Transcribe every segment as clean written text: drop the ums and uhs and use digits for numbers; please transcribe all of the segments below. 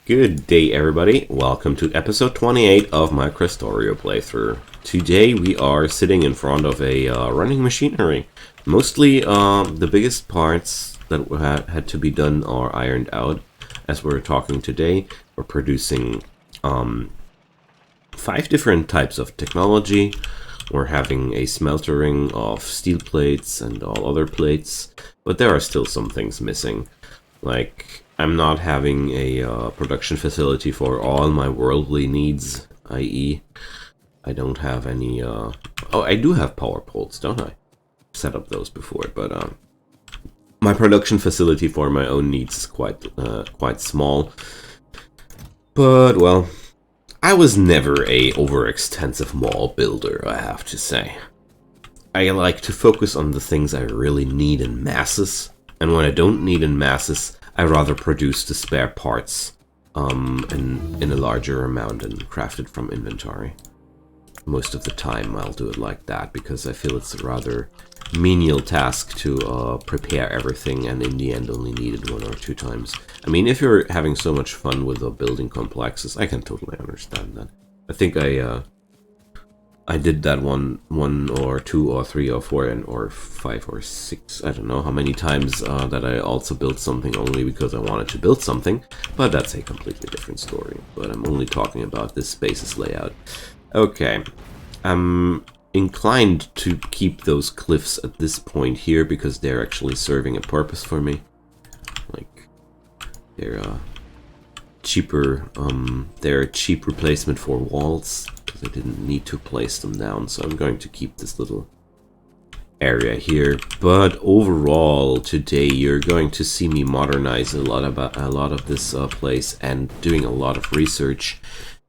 Good day, everybody. Welcome to episode 28 of my Krastorio playthrough. Today we are sitting in front of a running machinery. Mostly the biggest parts that had to be done are ironed out. As we're talking today, we're producing 5 different types of technology. We're having a smeltering of steel plates and all other plates, but there are still some things missing. Like, I'm not having a production facility for all my worldly needs, i.e. I don't have any, oh, I do have power poles, don't I? Set up those before, but my production facility for my own needs is quite small. But, well, I was never a overextensive mall builder, I have to say. I like to focus on the things I really need in masses, and when I don't need in masses, I rather produce the spare parts in a larger amount and craft it from inventory. Most of the time I'll do it like that, because I feel it's a rather menial task to prepare everything and in the end only need it 1 or 2 times. I mean, if you're having so much fun with building complexes, I can totally understand that. I think I did that one or 2 or 3 or 4 or 5 or 6, I don't know how many times that I also built something only because I wanted to build something, but that's a completely different story. But I'm only talking about this space's layout. Okay, I'm inclined to keep those cliffs at this point here because they're actually serving a purpose for me. Like, they're cheaper, they're a cheap replacement for walls. I didn't need to place them down, so I'm going to keep this little area here. But overall, today you're going to see me modernize a lot of this place and doing a lot of research.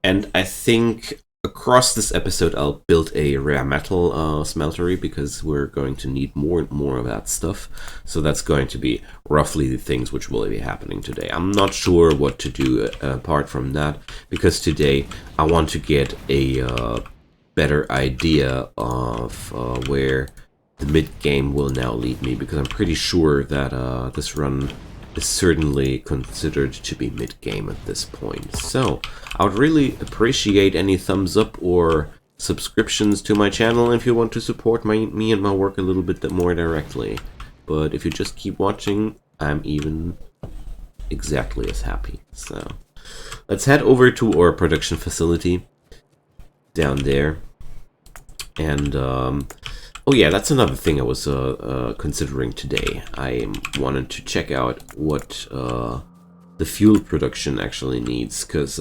And I think across this episode I'll build a rare metal smeltery, because we're going to need more and more of that stuff. So that's going to be roughly the things which will be happening today. I'm not sure what to do apart from that, because today I want to get a better idea of where the mid-game will now lead me, because I'm pretty sure that this run is certainly considered to be mid-game at this point. So I would really appreciate any thumbs up or subscriptions to my channel if you want to support me and my work a little bit more directly. But if you just keep watching, I'm even exactly as happy. So let's head over to our production facility down there. And oh yeah, that's another thing I was considering today. I wanted to check out what the fuel production actually needs, because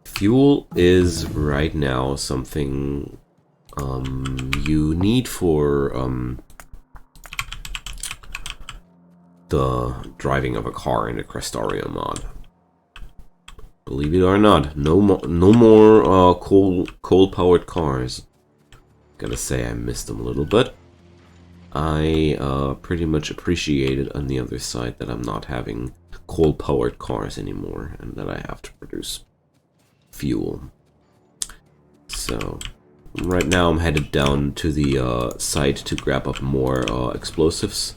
fuel is right now something you need for the driving of a car in the Krastorio mod. Believe it or not, no more coal-powered cars. Gotta say, I missed them a little bit. I pretty much appreciate it on the other side that I'm not having coal-powered cars anymore, and that I have to produce fuel. So, right now I'm headed down to the site to grab up more explosives,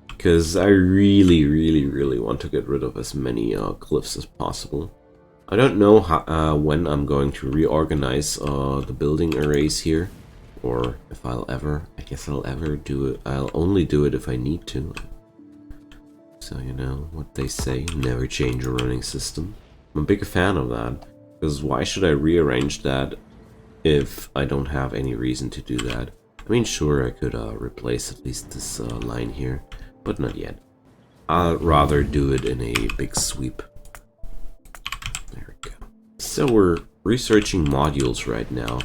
because I really want to get rid of as many cliffs as possible. I don't know how, when I'm going to reorganize the building arrays here, or if I'll ever. I guess I'll ever do it. I'll only do it if I need to. So, you know what they say, never change a running system. I'm a big fan of that, because why should I rearrange that if I don't have any reason to do that? I mean, sure, I could replace at least this line here, but not yet. I'd rather do it in a big sweep. There we go. So we're researching modules right now.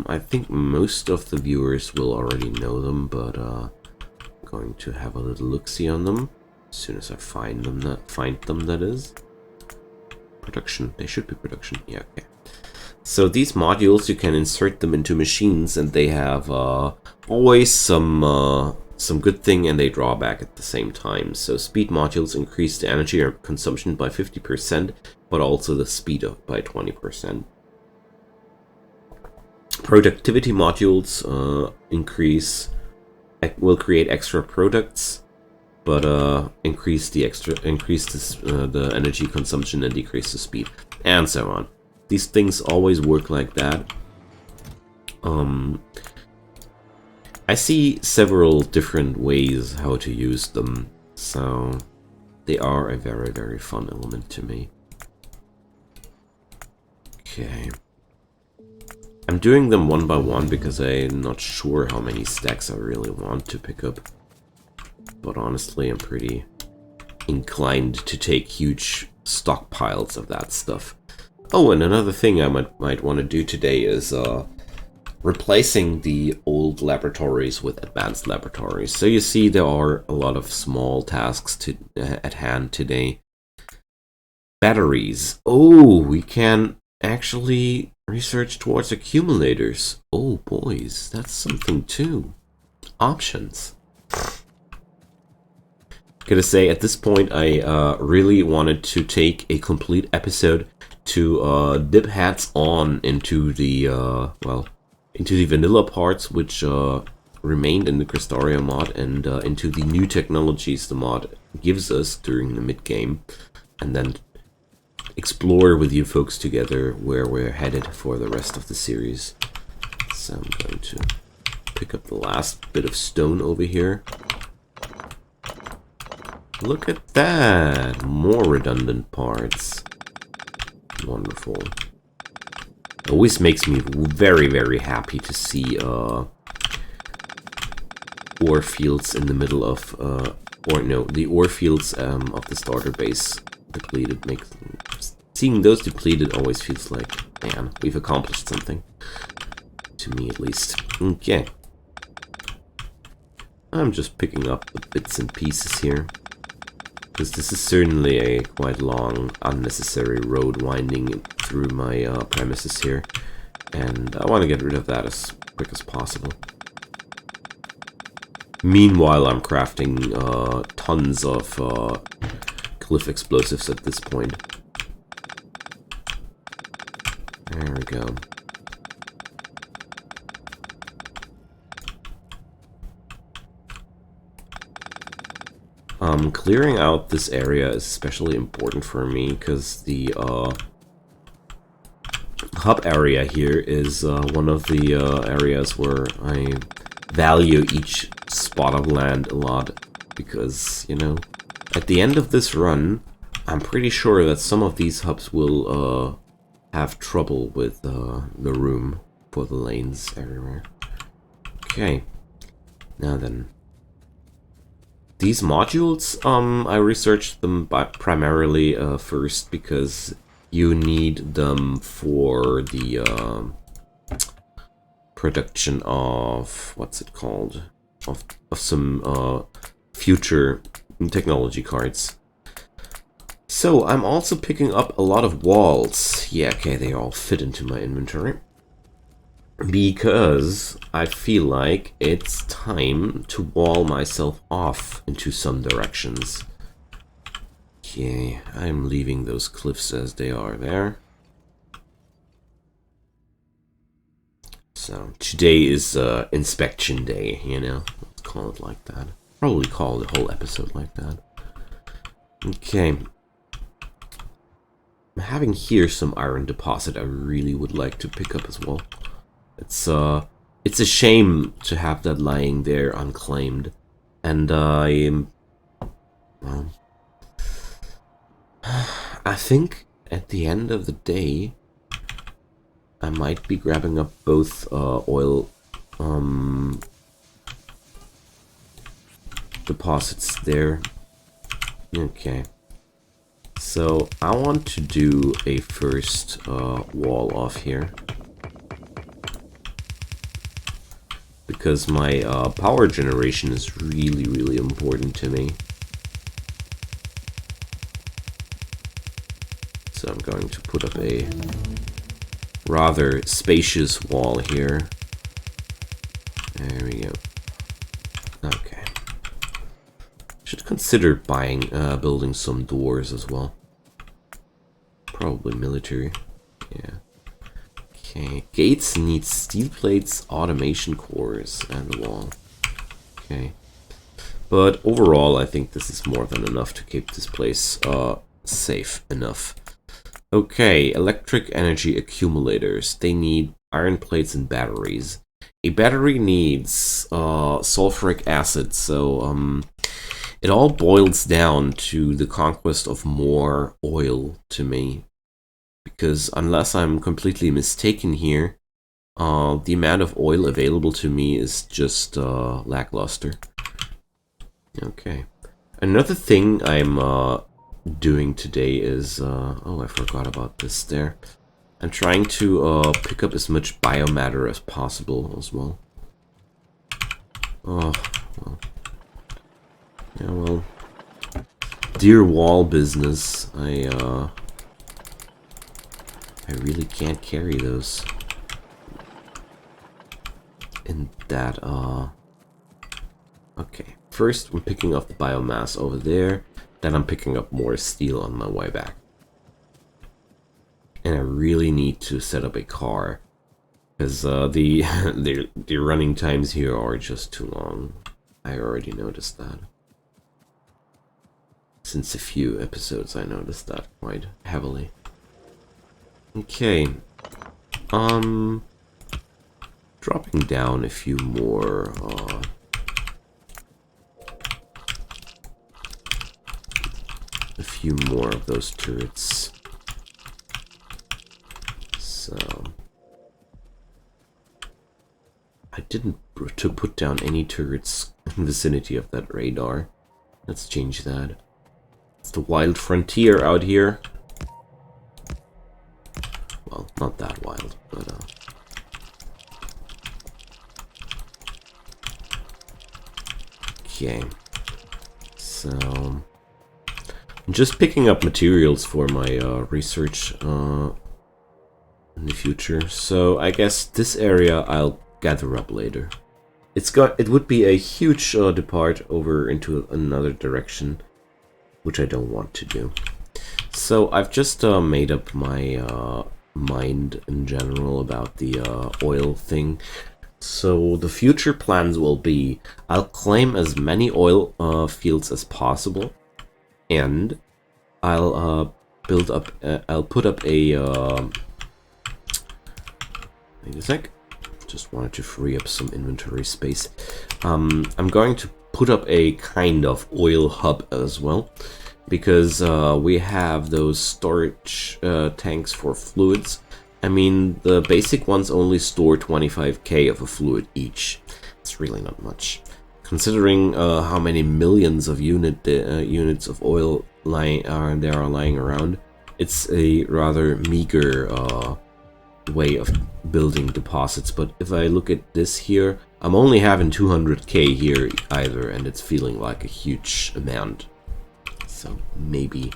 I think most of the viewers will already know them, but I'm going to have a little look-see on them as soon as I find them. That is production. They should be production. Yeah, okay. So these modules, you can insert them into machines, and they have always some good thing and a drawback at the same time. So speed modules increase the energy consumption by 50%, but also the speed up by 20%. Productivity modules will create extra products, but increase the energy consumption and decrease the speed, and so on. These things always work like that. I see several different ways how to use them, so they are a very, very fun element to me. Okay. I'm doing them one by one because I'm not sure how many stacks I really want to pick up. But honestly, I'm pretty inclined to take huge stockpiles of that stuff. Oh, and another thing I might want to do today is replacing the old laboratories with advanced laboratories. So you see there are a lot of small tasks at hand today. Batteries. Oh, we can actually research towards accumulators. Oh, boys, that's something too. Options. Gotta say, at this point, I really wanted to take a complete episode to dip hats on into the, well, into the vanilla parts, which remained in the Krastorio mod, and into the new technologies the mod gives us during the mid-game, and then explore with you folks together where we're headed for the rest of the series. So I'm going to pick up the last bit of stone over here. Look at that! More redundant parts. Wonderful. It always makes me very, very happy to see ore fields in the middle of, or no, the ore fields of the starter base depleted. Seeing those depleted always feels like, man, we've accomplished something. To me, at least. Okay. I'm just picking up the bits and pieces here, because this is certainly a quite long, unnecessary road winding through my premises here, and I want to get rid of that as quick as possible. Meanwhile, I'm crafting tons of cliff explosives at this point. There we go. Clearing out this area is especially important for me because the hub area here is one of the areas where I value each spot of land a lot, because, you know, at the end of this run, I'm pretty sure that some of these hubs will have trouble with the room for the lanes everywhere. Okay, now then. These modules, I researched them primarily first because you need them for the production of, what's it called, of some future technology cards. So I'm also picking up a lot of walls. Yeah, okay, they all fit into my inventory, because I feel like it's time to wall myself off into some directions. Okay, I'm leaving those cliffs as they are there. So today is inspection day, you know, let's call it like that. Probably call the whole episode like that. Okay. I'm having here some iron deposit I really would like to pick up as well. It's a shame to have that lying there unclaimed, and well, I think at the end of the day, I might be grabbing up both oil deposits there. Okay. So I want to do a first wall off here, because my power generation is really, really important to me. So I'm going to put up a rather spacious wall here. There we go. Okay. Should consider building some doors as well. Probably military. Yeah. Okay. Gates need steel plates, automation cores, and a wall. Okay. But overall, I think this is more than enough to keep this place safe enough. Okay, electric energy accumulators. They need iron plates and batteries. A battery needs sulfuric acid, so it all boils down to the conquest of more oil to me. Because unless I'm completely mistaken here, the amount of oil available to me is just lackluster. Okay. Another thing I'm doing today is... oh, I forgot about this there. I'm trying to pick up as much biomatter as possible as well. Oh, well. Yeah, well. Dear wall business, I really can't carry those. In that, okay. First, I'm picking up the biomass over there. Then I'm picking up more steel on my way back. And I really need to set up a car. Because the running times here are just too long. I already noticed that. Since a few episodes I noticed that quite heavily. Okay. Dropping down a few more of those turrets. So I didn't put down any turrets in the vicinity of that radar. Let's change that. It's the wild frontier out here. Well, not that wild, but okay. So I'm just picking up materials for my research in the future. So I guess this area I'll gather up later. It would be a huge depart over into another direction, which I don't want to do. So I've just made up my mind in general about the oil thing. So the future plans will be, I'll claim as many oil fields as possible, and I'll put up a wait a sec. Just wanted to free up some inventory space. I'm going to put up a kind of oil hub as well, because we have those storage tanks for fluids. I mean, the basic ones only store 25k of a fluid each. It's really not much, considering how many millions of units of oil there are lying around. It's a rather meager way of building deposits. But if I look at this here, I'm only having 200k here either, and it's feeling like a huge amount. So maybe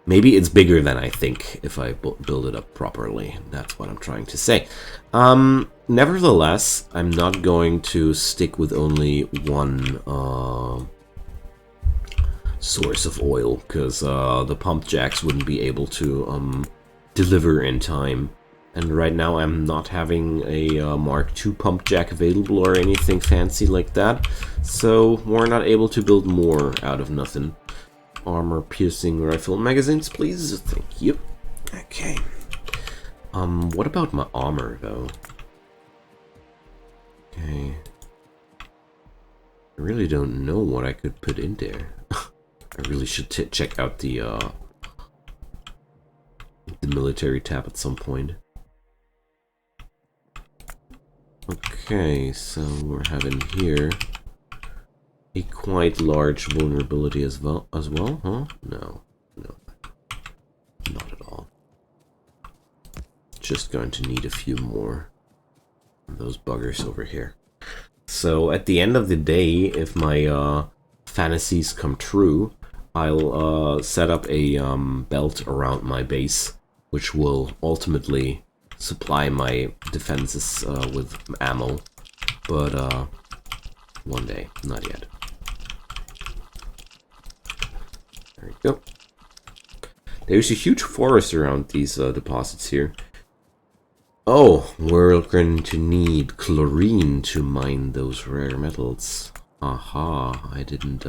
it's bigger than I think if I build it up properly. That's what I'm trying to say. Nevertheless, I'm not going to stick with only one source of oil, because the pump jacks wouldn't be able to deliver in time. And right now I'm not having a Mark II pump jack available or anything fancy like that, so we're not able to build more out of nothing. Armor-piercing rifle magazines, please. Thank you. Okay. What about my armor, though? Okay. I really don't know what I could put in there. I really should check out the military tab at some point. Okay, so we're having here a quite large vulnerability as well, huh? No, not at all. Just going to need a few more of those buggers over here. So at the end of the day, if my fantasies come true, I'll set up a belt around my base, which will ultimately supply my defenses with ammo, but one day, not yet. There we go. There's a huge forest around these deposits here. Oh, we're going to need chlorine to mine those rare metals. Aha, I didn't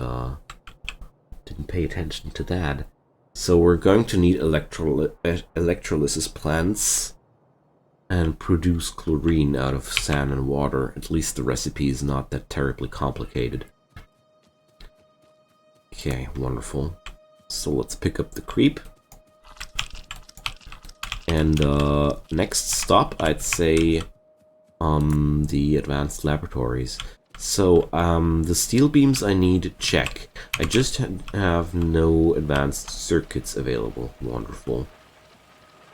pay attention to that. So we're going to need electrolysis plants and produce chlorine out of sand and water. At least the recipe is not that terribly complicated. Okay, wonderful. So let's pick up the creep. And next stop, I'd say the advanced laboratories. So the steel beams I need to check. I just have no advanced circuits available. Wonderful.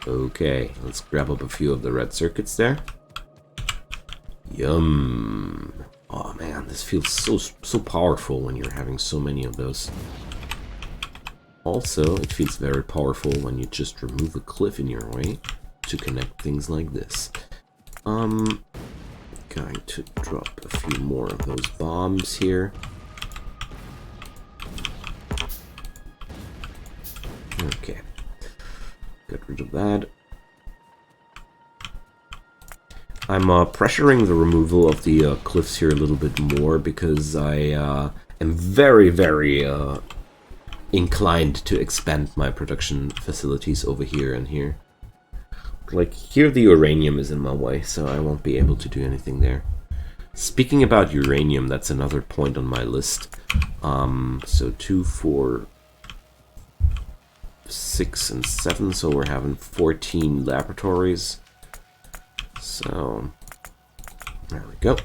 Okay, let's grab up a few of the red circuits there. Yum. Oh man, this feels so powerful when you're having so many of those. Also, it feels very powerful when you just remove a cliff in your way to connect things like this. Going to drop a few more of those bombs here. Okay. Get rid of that. I'm pressuring the removal of the cliffs here a little bit more because I am very inclined to expand my production facilities over here and here. Like, here the uranium is in my way, so I won't be able to do anything there. Speaking about uranium, that's another point on my list. So 2, 4, 6, and 7, so we're having 14 laboratories. So, there we go.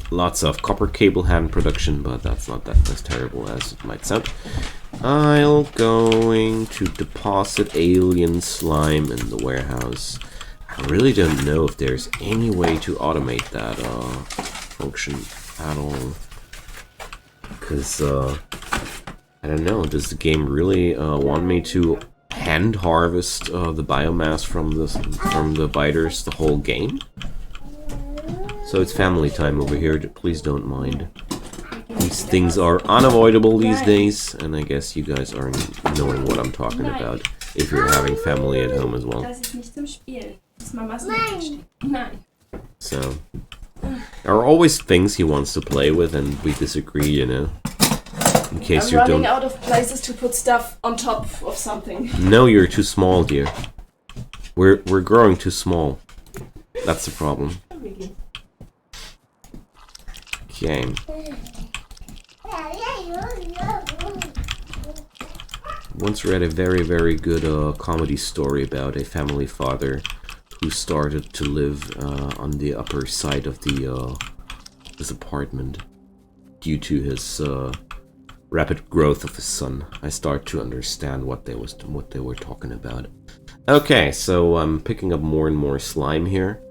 Lots of copper cable hand production, but that's not that as terrible as it might sound. I'm going to deposit alien slime in the warehouse. I really don't know if there's any way to automate that function at all. Because, I don't know, does the game really want me to hand harvest the biomass from the biters the whole game? So it's family time over here, please don't mind. These things are unavoidable these days, and I guess you guys are knowing what I'm talking about if you're having family at home as well. So, there are always things he wants to play with, and we disagree, you know. In case you're running out of places to put stuff on top of something. No, you're too small, dear. We're growing too small. That's the problem. Okay. Once read a very good comedy story about a family father who started to live on the upper side of his apartment due to his rapid growth of his son. I start to understand what they were talking about. Okay, so I'm picking up more and more slime here.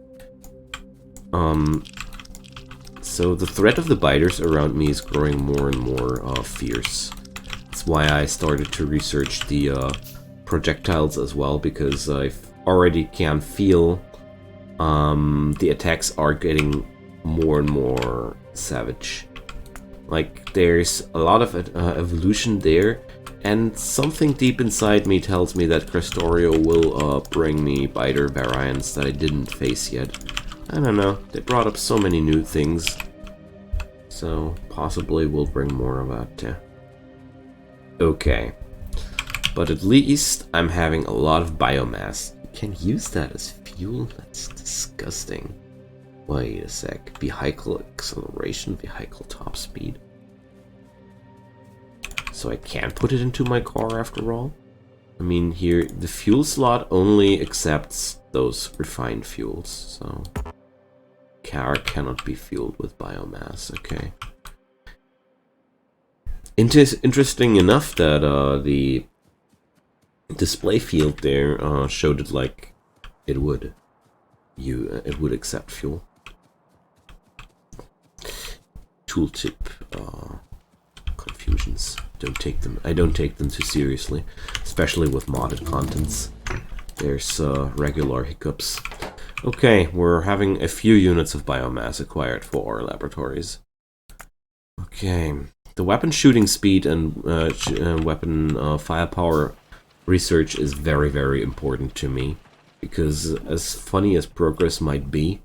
So the threat of the biters around me is growing more and more fierce. That's why I started to research the projectiles as well, because I already can feel the attacks are getting more and more savage. Like, there's a lot of evolution there, and something deep inside me tells me that Krastorio will bring me biter variants that I didn't face yet. I don't know, they brought up so many new things, so possibly we'll bring more of that too. Okay, but at least I'm having a lot of biomass. You can use that as fuel? That's disgusting. Wait a sec, vehicle acceleration, vehicle top speed. So I can't put it into my car after all? I mean, here, the fuel slot only accepts those refined fuels, so... Car cannot be fueled with biomass, okay. Interesting enough that the display field there showed it like it would. It would accept fuel. Tooltip confusions. I don't take them too seriously, especially with modded contents. There's regular hiccups. Okay, we're having a few units of biomass acquired for our laboratories. Okay, the weapon shooting speed and weapon firepower research is very important to me, because as funny as progress might be,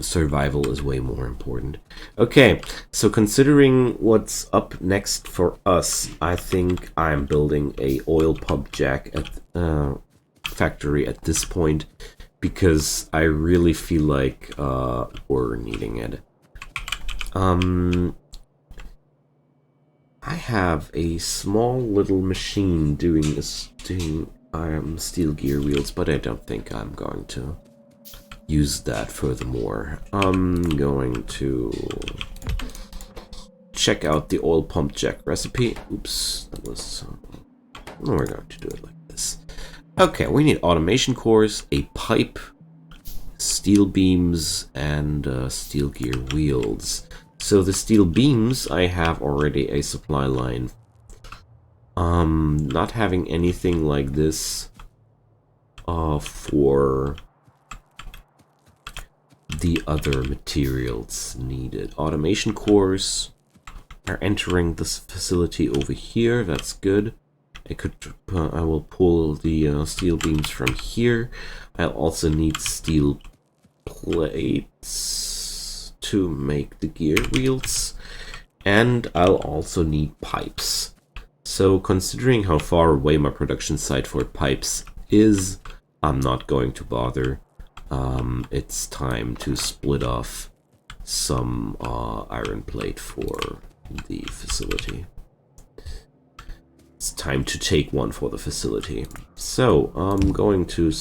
survival is way more important. Okay, so considering what's up next for us, I think I'm building a oil pump jack at factory at this point, because I really feel like we're needing it. I have a small little machine doing steel gear wheels, but I don't think I'm going to use that furthermore. I'm going to check out the oil pump jack recipe. Oops, that was... we're going to do it like this. Okay, we need automation cores, a pipe, steel beams, and steel gear wheels. So the steel beams, I have already a supply line. Not having anything like this for the other materials needed. Automation cores are entering this facility over here. That's good. I will pull the steel beams from here. I'll also need steel plates to make the gear wheels, and I'll also need pipes. So considering how far away my production site for pipes is, I'm not going to bother. It's time to split off some iron plate for the facility. It's time to take one for the facility. So I'm going to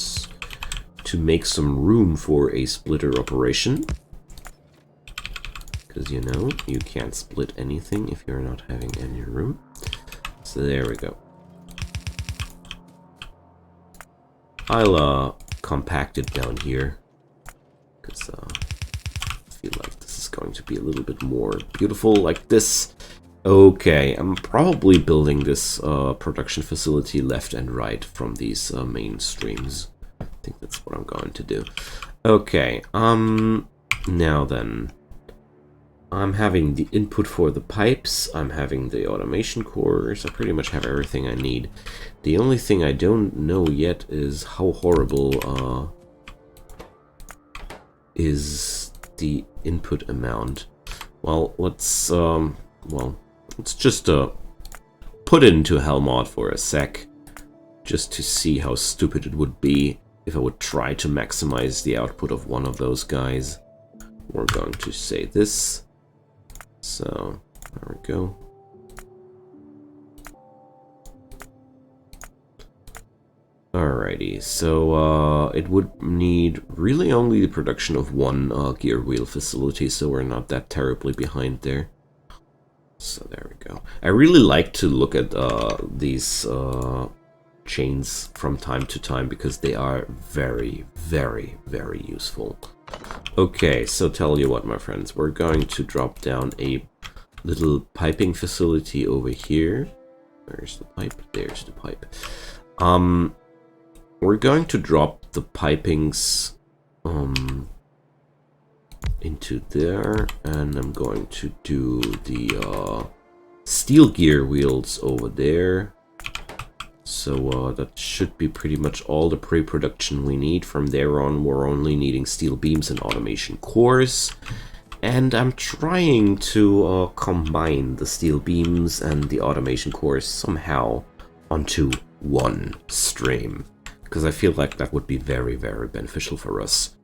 make some room for a splitter operation, because you know you can't split anything if you're not having any room. So there we go. I'll compact it down here, because I feel like this is going to be a little bit more beautiful like this. Okay, I'm probably building this production facility left and right from these main streams. I think that's what I'm going to do. Okay, now then. I'm having the input for the pipes, I'm having the automation cores, I pretty much have everything I need. The only thing I don't know yet is how horrible is the input amount. Well, let's just put it into Helmod for a sec, just to see how stupid it would be if I would try to maximize the output of one of those guys. We're going to say this. So, there we go. Alrighty, so it would need really only the production of one gear wheel facility, so we're not that terribly behind there. So there we go. I really like to look at these chains from time to time, because they are very, very, very useful. Okay, so tell you what, my friends, we're going to drop down a little piping facility over here. Where's the pipe? There's the pipe. We're going to drop the pipings into there, and I'm going to do the steel gear wheels over there. So that should be pretty much all the pre-production we need. From there on, we're only needing steel beams and automation cores. And I'm trying to combine the steel beams and the automation cores somehow onto one stream, because I feel like that would be very, very beneficial for us.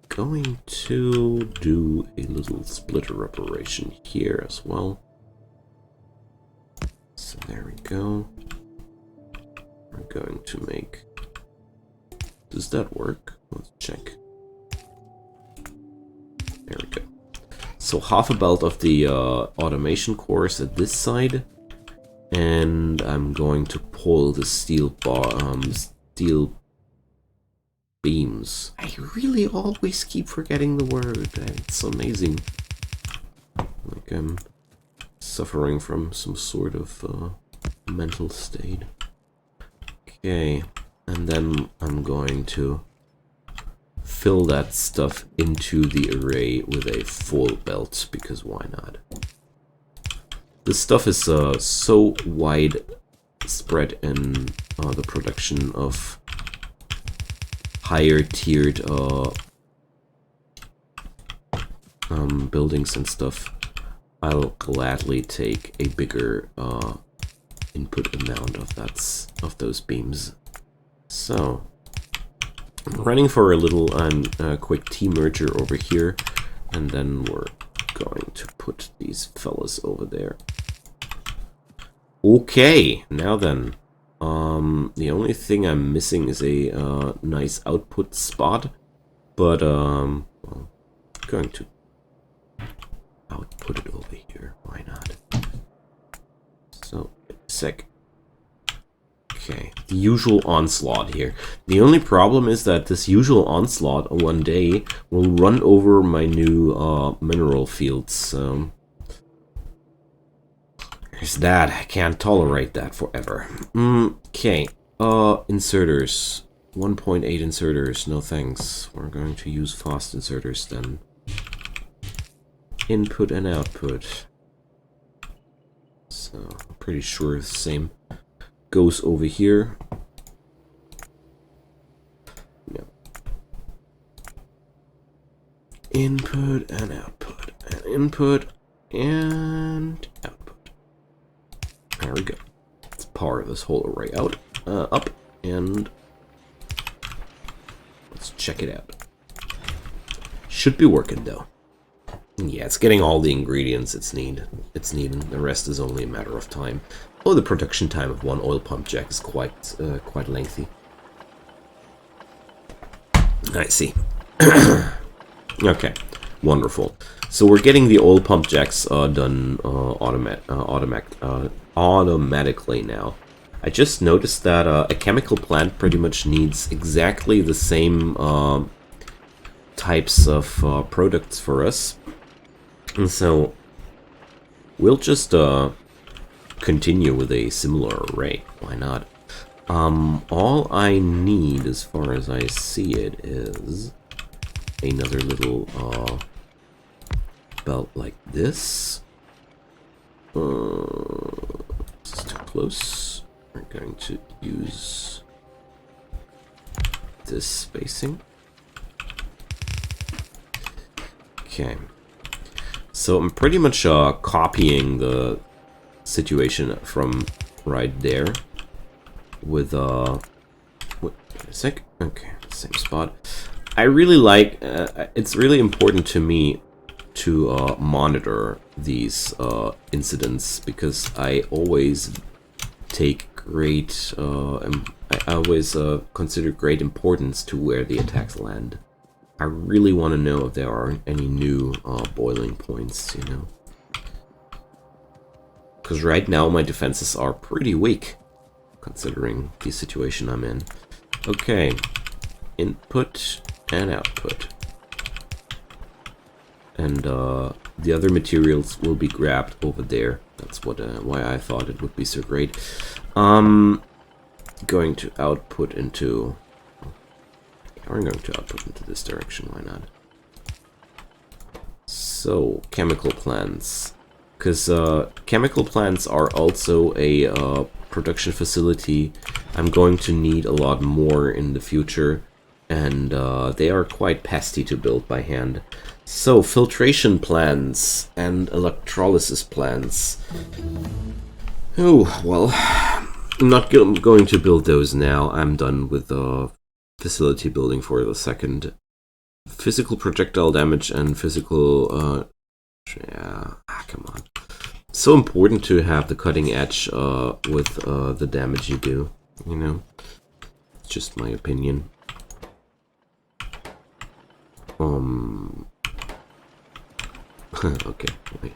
Going to do a little splitter operation here as well. So there we go. We're going to make... Does that work? Let's check. There we go. So half a belt of the automation cores at this side, and I'm going to pull the steel beams. I really always keep forgetting the word. It's amazing. Like I'm suffering from some sort of mental state. Okay, and then I'm going to fill that stuff into the array with a full belt, because why not? This stuff is so wide spread in the production of higher tiered buildings and stuff, I'll gladly take a bigger input amount of those beams. So I'm running for a little quick T-merger over here, and then we're going to put these fellas over there. Okay, now then, the only thing I'm missing is a nice output spot, but well, I'm going to output it over here. Why not? So, sec. Okay, the usual onslaught here. The only problem is that this usual onslaught one day will run over my new mineral fields. So there's that. I can't tolerate that forever. Okay, inserters. 1.8 inserters. No thanks. We're going to use fast inserters then. Input and output. So I'm pretty sure the same goes over here. No. Input and output. And input and output. There we go. Let's power this whole array out, up, and let's check it out. Should be working though. Yeah, it's getting all the ingredients it's needing. The rest is only a matter of time. Oh, the production time of one oil pump jack is quite lengthy. I see. Okay, wonderful. So we're getting the oil pump jacks done automatically now. I just noticed that a chemical plant pretty much needs exactly the same types of products for us. And so we'll just continue with a similar array. Why not? All I need, as far as I see it, is another little belt like this. This is too close. We're going to use this spacing. Okay. So I'm pretty much copying the situation from right there with wait a sec. Okay, same spot. I really like it's really important to me to monitor these incidents, because I always take great I always consider great importance to where the attacks land. I really want to know if there are any new boiling points, you know. Because right now my defenses are pretty weak, considering the situation I'm in. Okay, input and output. And the other materials will be grabbed over there. That's what why I thought it would be so great. Going to output into... We're going to output into this direction, why not? So, chemical plants. Because chemical plants are also a production facility I'm going to need a lot more in the future. And they are quite pesty to build by hand. So, filtration plants and electrolysis plants. Oh, well, I'm not going to build those now. I'm done with facility building for the second. Physical projectile damage and physical yeah, come on. So important to have the cutting edge with the damage you do, you know. It's just my opinion. Okay, wait.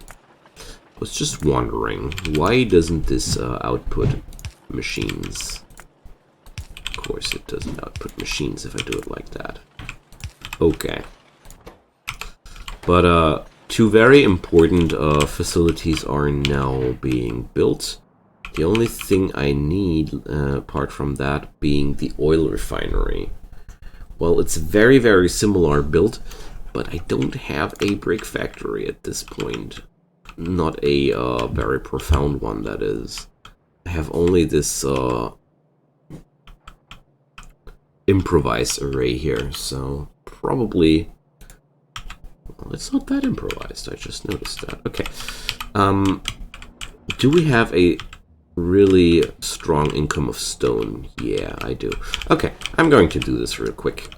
I was just wondering, why doesn't this output machines? Of course it doesn't output machines if I do it like that. Okay. But two very important facilities are now being built. The only thing I need, apart from that, being the oil refinery. Well, it's very, very similar built, but I don't have a brick factory at this point. Not a very profound one, that is. I have only this improvised array here, so probably it's not that improvised. I just noticed that. Okay. Do we have a really strong income of stone? Yeah, I do. Okay, I'm going to do this real quick.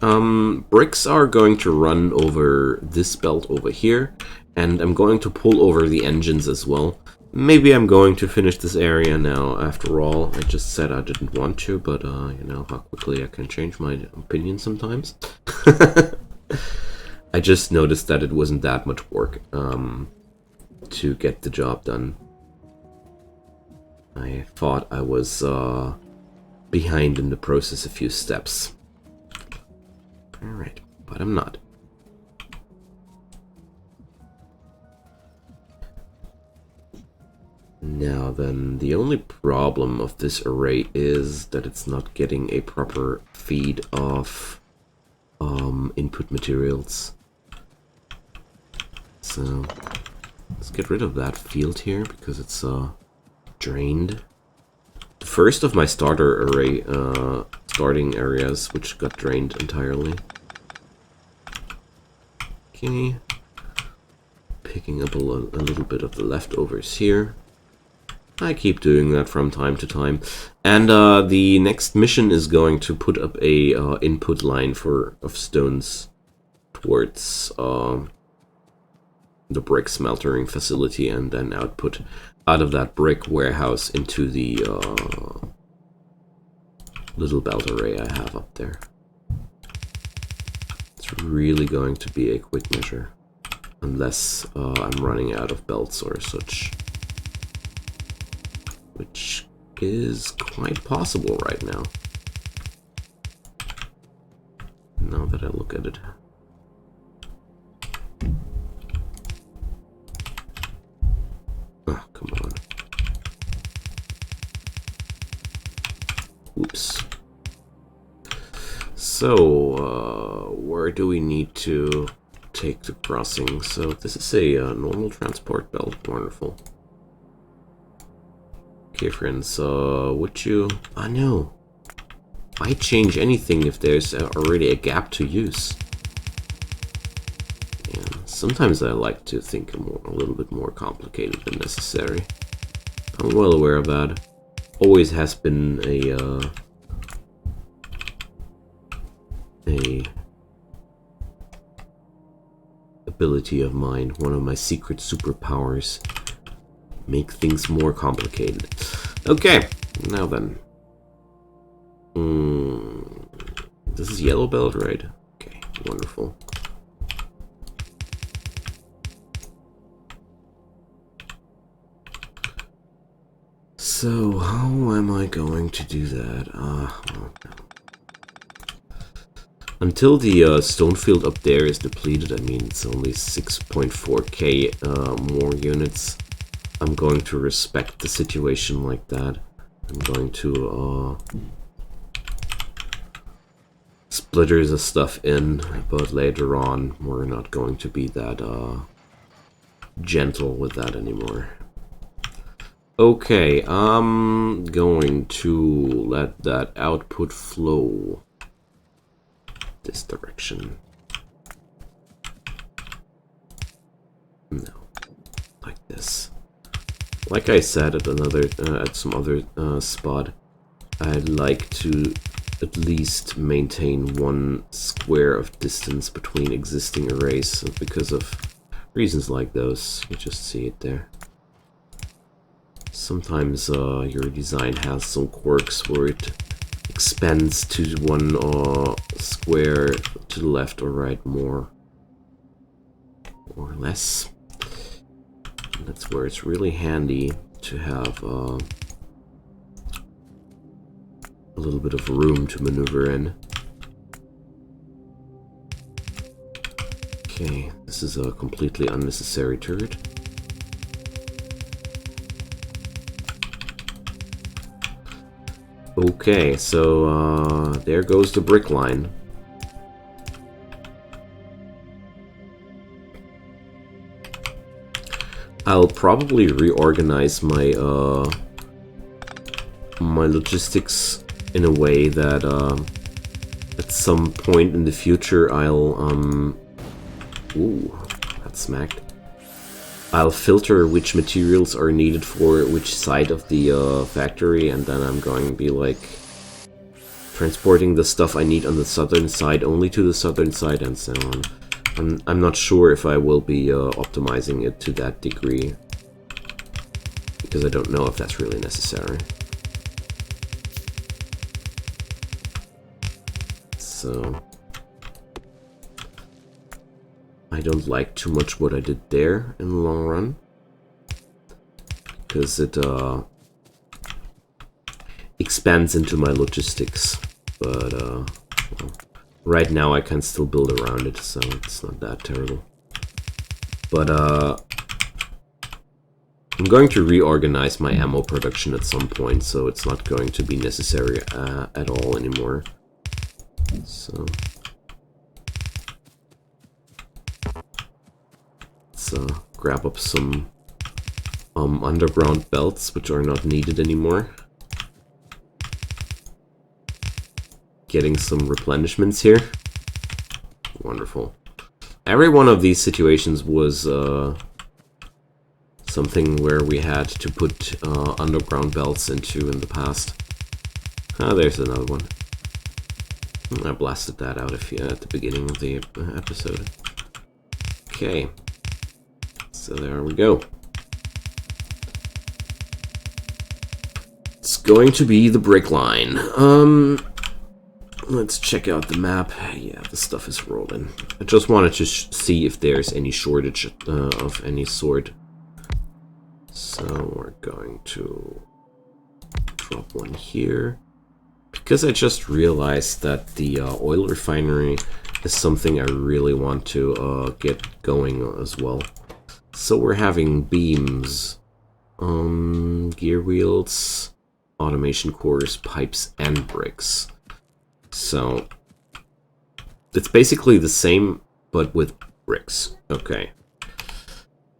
Bricks are going to run over this belt over here, and I'm going to pull over the engines as well. Maybe I'm going to finish this area now, after all. I just said I didn't want to, but you know how quickly I can change my opinion sometimes. I just noticed that it wasn't that much work to get the job done. I thought I was behind in the process a few steps. Alright, but I'm not. Now then, the only problem of this array is that it's not getting a proper feed of input materials. So let's get rid of that field here because it's drained. The first of my starter array starting areas which got drained entirely. Okay, picking up a little bit of the leftovers here. I keep doing that from time to time. And the next mission is going to put up a input line of stones towards the brick smeltering facility, and then output out of that brick warehouse into the little belt array I have up there. It's really going to be a quick measure, unless I'm running out of belts or such. Which is quite possible right now. Now that I look at it. Oh, come on. Oops. So, where do we need to take the crossing? So, this is a normal transport belt. Wonderful. Okay, friends, would you... I know. Why change anything if there's already a gap to use? Yeah, sometimes I like to think a little bit more complicated than necessary. I'm well aware of that. Always has been a ability of mine, one of my secret superpowers. Make things more complicated. Okay, now then. This is yellow belt, right? Okay, wonderful. So, how am I going to do that? Well, no. Until the stone field up there is depleted, I mean, it's only 6.4k more units. I'm going to respect the situation like that. I'm going to splitter the stuff in, but later on we're not going to be that gentle with that anymore. Okay, I'm going to let that output flow this direction. No, like this. Like I said at some other spot, I'd like to at least maintain 1 square of distance between existing arrays because of reasons like those. You just see it there. Sometimes your design has some quirks where it expands to 1 square to the left or right more or less. That's where it's really handy to have a little bit of room to maneuver in. Okay, this is a completely unnecessary turret. Okay, so there goes the brick line. I'll probably reorganize my my logistics in a way that at some point in the future I'll ooh, got smacked. I'll filter which materials are needed for which side of the factory, and then I'm going to be like transporting the stuff I need on the southern side only to the southern side and so on. I'm not sure if I will be optimizing it to that degree, because I don't know if that's really necessary. So I don't like too much what I did there in the long run, because it expands into my logistics, but well, right now I can still build around it, so it's not that terrible. But I'm going to reorganize my ammo production at some point, so it's not going to be necessary at all anymore. So let's grab up some underground belts, which are not needed anymore. Getting some replenishments here. Wonderful. Every one of these situations was something where we had to put underground belts into in the past. Ah, there's another one. I blasted that out at the beginning of the episode. Okay. So there we go. It's going to be the brick line. Let's check out the map. Yeah, the stuff is rolling. I just wanted to see if there's any shortage of any sort. So we're going to drop one here. Because I just realized that the oil refinery is something I really want to get going as well. So we're having beams, gear wheels, automation cores, pipes, and bricks. So it's basically the same, but with bricks. Okay.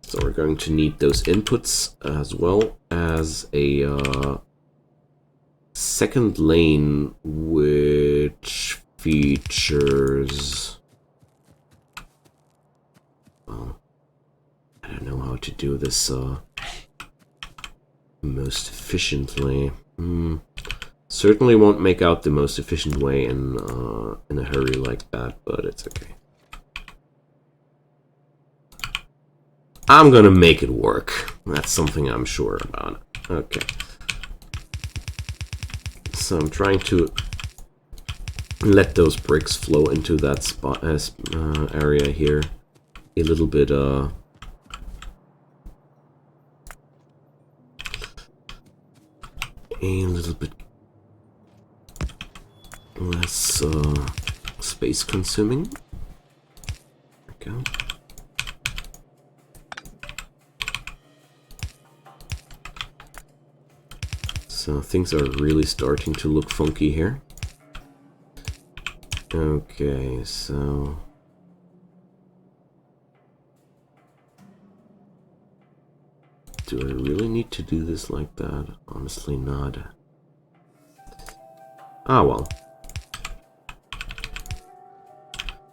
So we're going to need those inputs as well as a second lane, which features... Well, I don't know how to do this most efficiently. Certainly won't make out the most efficient way in a hurry like that, but it's okay. I'm gonna make it work. That's something I'm sure about. Okay. So I'm trying to let those bricks flow into that spot area here a little bit less space consuming. There we go. So things are really starting to look funky here. Okay, so do I really need to do this like that? Honestly not. Ah well.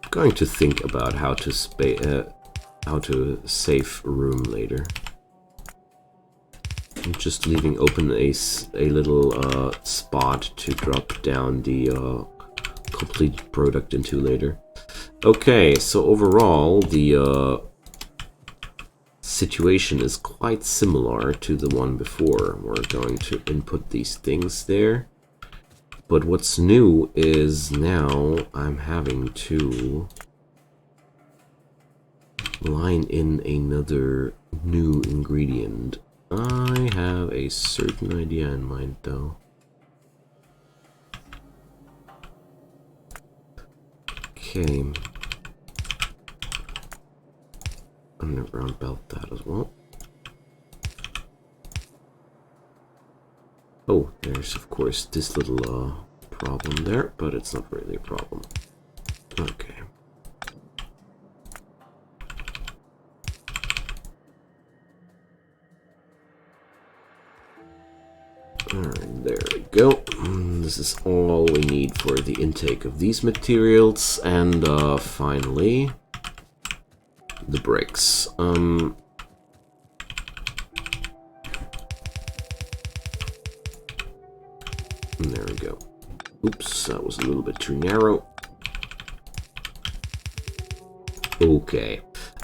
I'm going to think about how to save room later. I'm just leaving open a little spot to drop down the completed product into later. Okay, so overall the situation is quite similar to the one before. We're going to input these things there. But what's new is now I'm having to line in another new ingredient. I have a certain idea in mind, though. Okay. Underground belt that as well. Oh, there's of course this little problem there, but it's not really a problem. Okay. Alright, there we go. This is all we need for the intake of these materials, and finally the bricks. There we go. Oops, that was a little bit too narrow. Okay.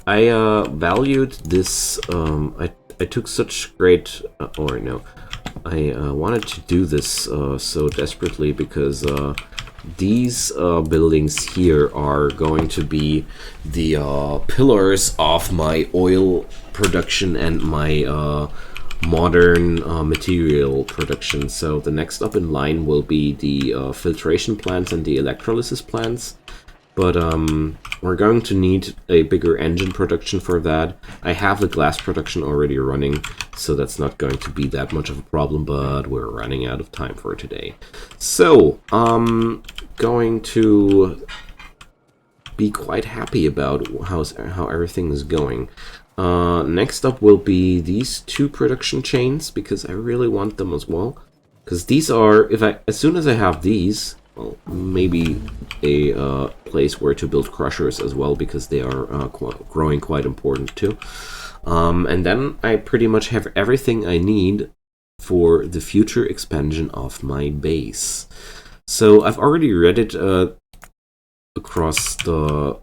I valued this, I took such great, or no, I wanted to do this so desperately because these buildings here are going to be the pillars of my oil production and my modern material production. So the next up in line will be the filtration plants and the electrolysis plants. But we're going to need a bigger engine production for that. I have the glass production already running, so that's not going to be that much of a problem, but we're running out of time for today. So, going to be quite happy about how everything is going. Next up will be these two production chains, because I really want them as well. Because these are, as soon as I have these, well, maybe a place where to build crushers as well, because they are growing quite important too. And then I pretty much have everything I need for the future expansion of my base. So I've already read it across the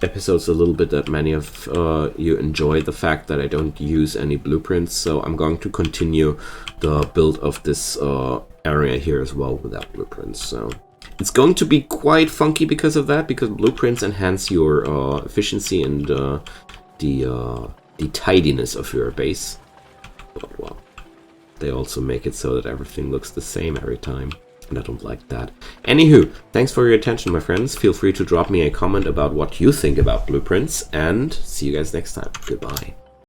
episodes a little bit that many of you enjoy the fact that I don't use any blueprints, so I'm going to continue the build of this area here as well without blueprints. So it's going to be quite funky because of that, because blueprints enhance your efficiency and the tidiness of your base. But well, they also make it so that everything looks the same every time, and I don't like that. Anywho, thanks for your attention, my friends. Feel free to drop me a comment about what you think about blueprints, and see you guys next time. Goodbye.